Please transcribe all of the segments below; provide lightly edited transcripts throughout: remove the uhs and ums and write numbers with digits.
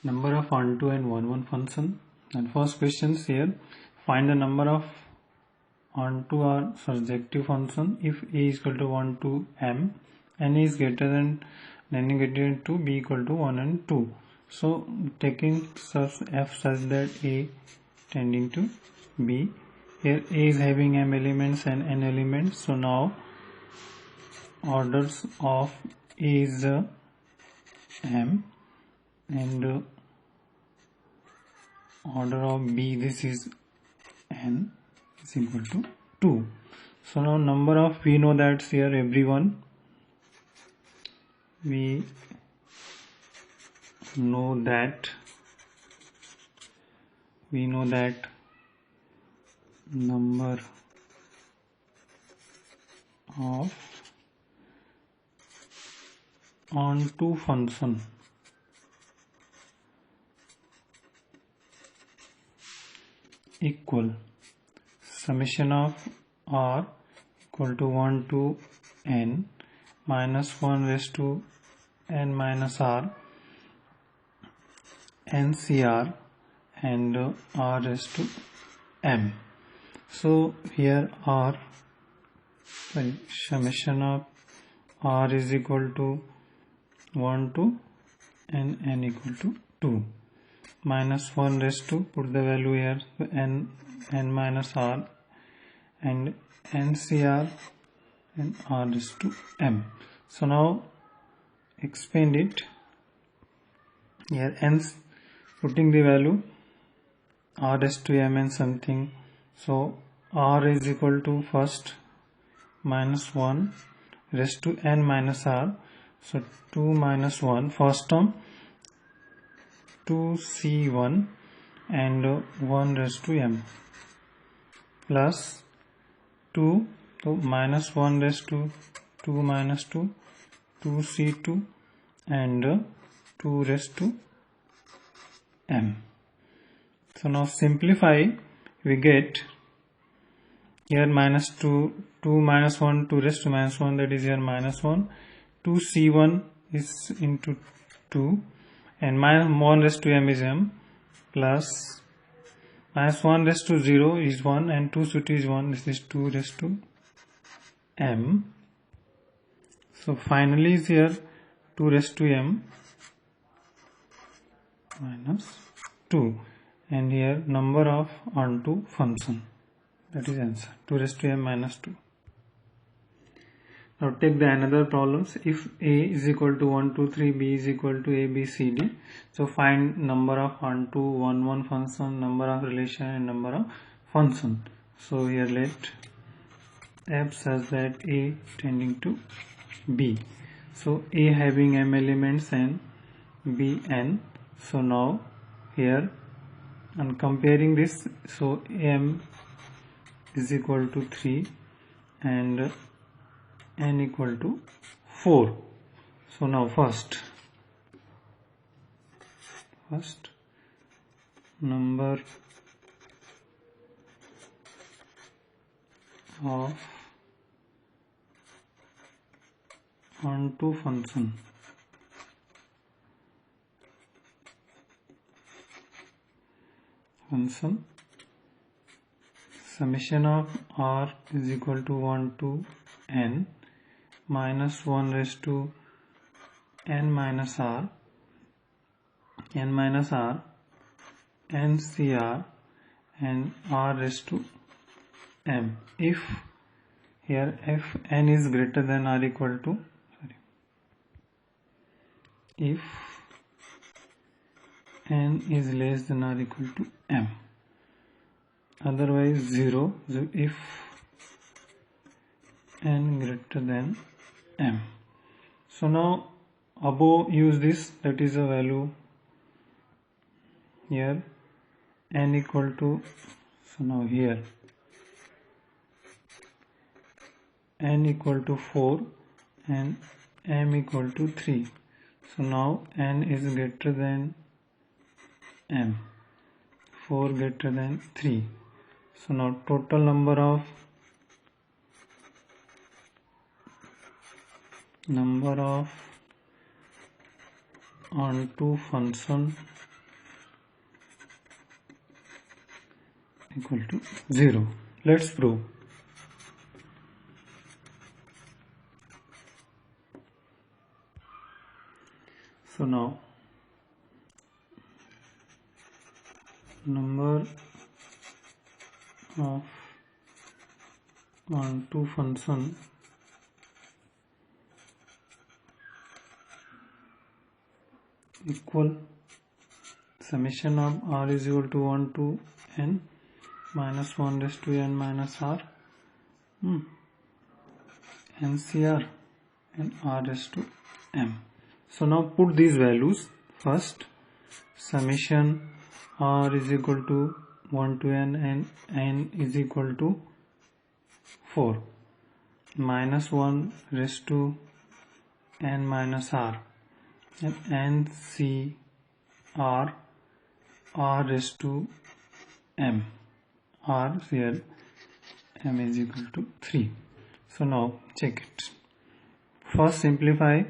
number of onto and one function. And first questions here, find the number of onto or surjective function if a is equal to 1 to m, n is greater than n 2, b equal to 1 and 2. So taking f such that a tending to b, here a is having m elements and n elements, so now orders of a is m and order of b, this is n, is equal to 2. So now number of, we know that here everyone, we know that number of onto function equal summation of r equal to 1 to n minus 1 raised to n minus r ncr and r raised to m. So here summation of r is equal to 1 to n equal to 2 minus 1 raised to, put the value here, n minus r and ncr and r raised to m. So now expand it here, n putting the value r raised to m and something, so r is equal to first minus 1 raised to n minus r, so 2 minus 1, first term 2c1 and 1 raised to m plus 2, so minus 1 raised to 2 minus 2, 2c2 and 2 raised to m. So now simplify, we get here minus 2 minus 1, 2 raised to minus 1, that is here minus 1, 2c1 is into 2 and minus 1 raised to m is m plus minus 1 raised to 0 is 1 and 2c2 is 1, this is 2 raised to m. So finally is here 2 raised to m minus 2 and here number of onto function, that is answer, 2 raised to m minus 2. Now take the another problems. If a is equal to 1 2 3, b is equal to a b c d, so find number of onto 1 function, number of relation and number of function. So here let f such that a tending to b, so a having m elements and b n. So now here on comparing this, so m is equal to 3 and n equal to 4. So now first number of onto function summation of r is equal to 1 to n minus 1 raised to n minus r ncr and r raised to m. If here f n is greater than or equal to, if n is less than or equal to m, otherwise 0, if n greater than m. So now above use this, that is a value here n equal to, so now here n equal to 4 and m equal to 3. So now n is greater than m, 4 greater than 3. So now total number of onto function equal to 0. Let's prove. So now number of onto function equal summation of r is equal to 1 to n minus 1 raised to n minus r NCR and r raised to m. So now put these values. First, summation r is equal to 1 to n and n is equal to 4 minus 1 raised to n minus r and NCR r raised to m. R here m is equal to 3. So now check it. First simplify.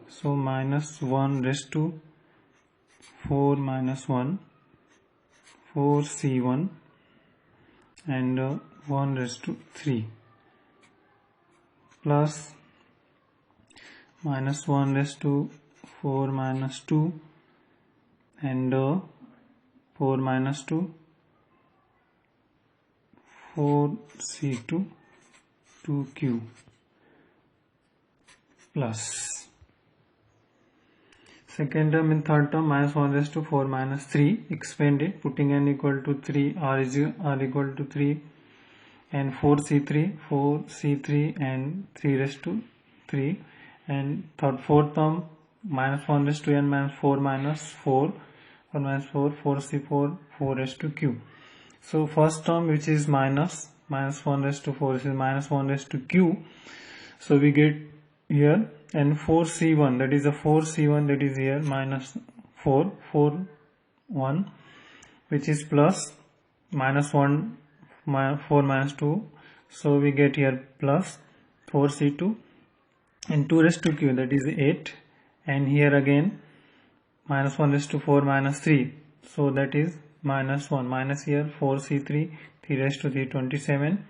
So minus 1 raised to 4 minus 1 4c1 and 1 raised to 3 plus minus 1 raised to 4 minus 2 and 4 minus 2 4c2 2q plus second term in third term minus 1 raised to 4 minus 3 expand it putting n equal to 3 r equal to 3 and 4c3 and 3 raised to 3 and fourth term minus 1 raised to n minus 4 minus 4 4c4 4 raised to q. So first term which is minus 1 raised to 4 is minus 1 raised to q. So we get here and 4c1 that is a 4c1 that is here minus 4 1 which is plus minus 1 4 minus 2. So we get here plus 4c2 and 2 raised to q that is 8 and here again minus 1 raised to 4 minus 3 so that is minus 1 minus here 4c3 3 raised to 3 27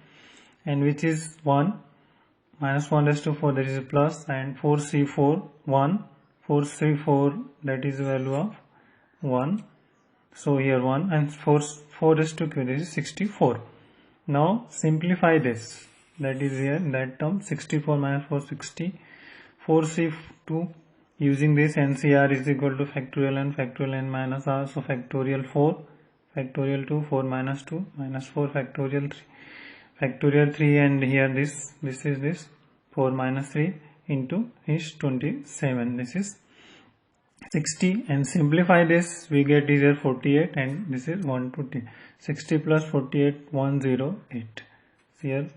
and which is 1 minus 1 raised to 4 that is a plus and 4c4 1 4c4 that is the value of 1 so here 1 and 4 raised to q this is 64. Now simplify this that is here in that term 64 minus 4 60 4c2 using this NCR is equal to factorial n minus r so factorial 4 factorial 2 4 minus 2 minus 4 factorial 3 and here this is this 4 minus 3 into is 27 this is 60 and simplify this we get here 48 and this is 120 60 plus 48 108 here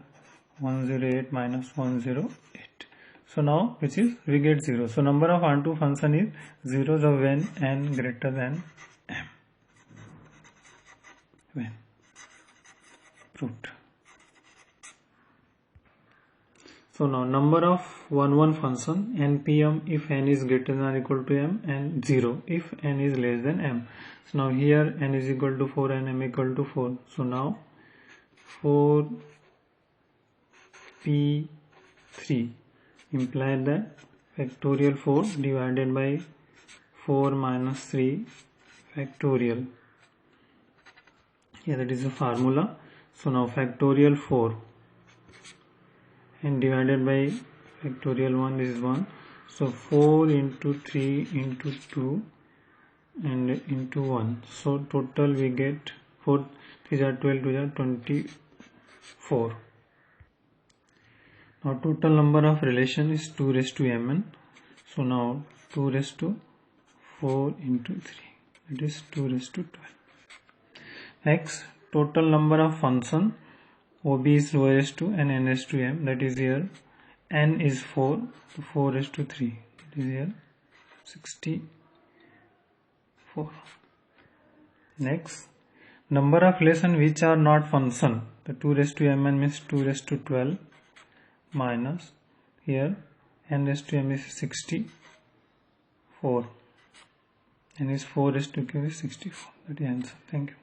108 minus 108. So now which is we get 0. So number of onto function is zeros of when n greater than m. When proved. So now number of 1 function npm if n is greater than or equal to m and 0 if n is less than m. So now here n is equal to 4 and m equal to 4. So now 4p3 imply that factorial 4 divided by 4 minus 3 factorial. Here that is the formula. So now factorial 4 and divided by factorial 1 this is 1. So 4 into 3 into 2 and into 1. So total we get 4 3 are 12 2 are 24. Now total number of relation is 2 raised to mn. So now 2 raised to 4 into 3 that is 2 raised to 12. Next total number of function OB is lower raised to and n raised to m that is here n is 4 so 4 raised to 3 that is here 64. Next number of relation which are not function the 2 raised to mn means 2 raised to 12 minus here n raised to m is 64 and is 4 raised to q is 64. That is the answer. Thank you.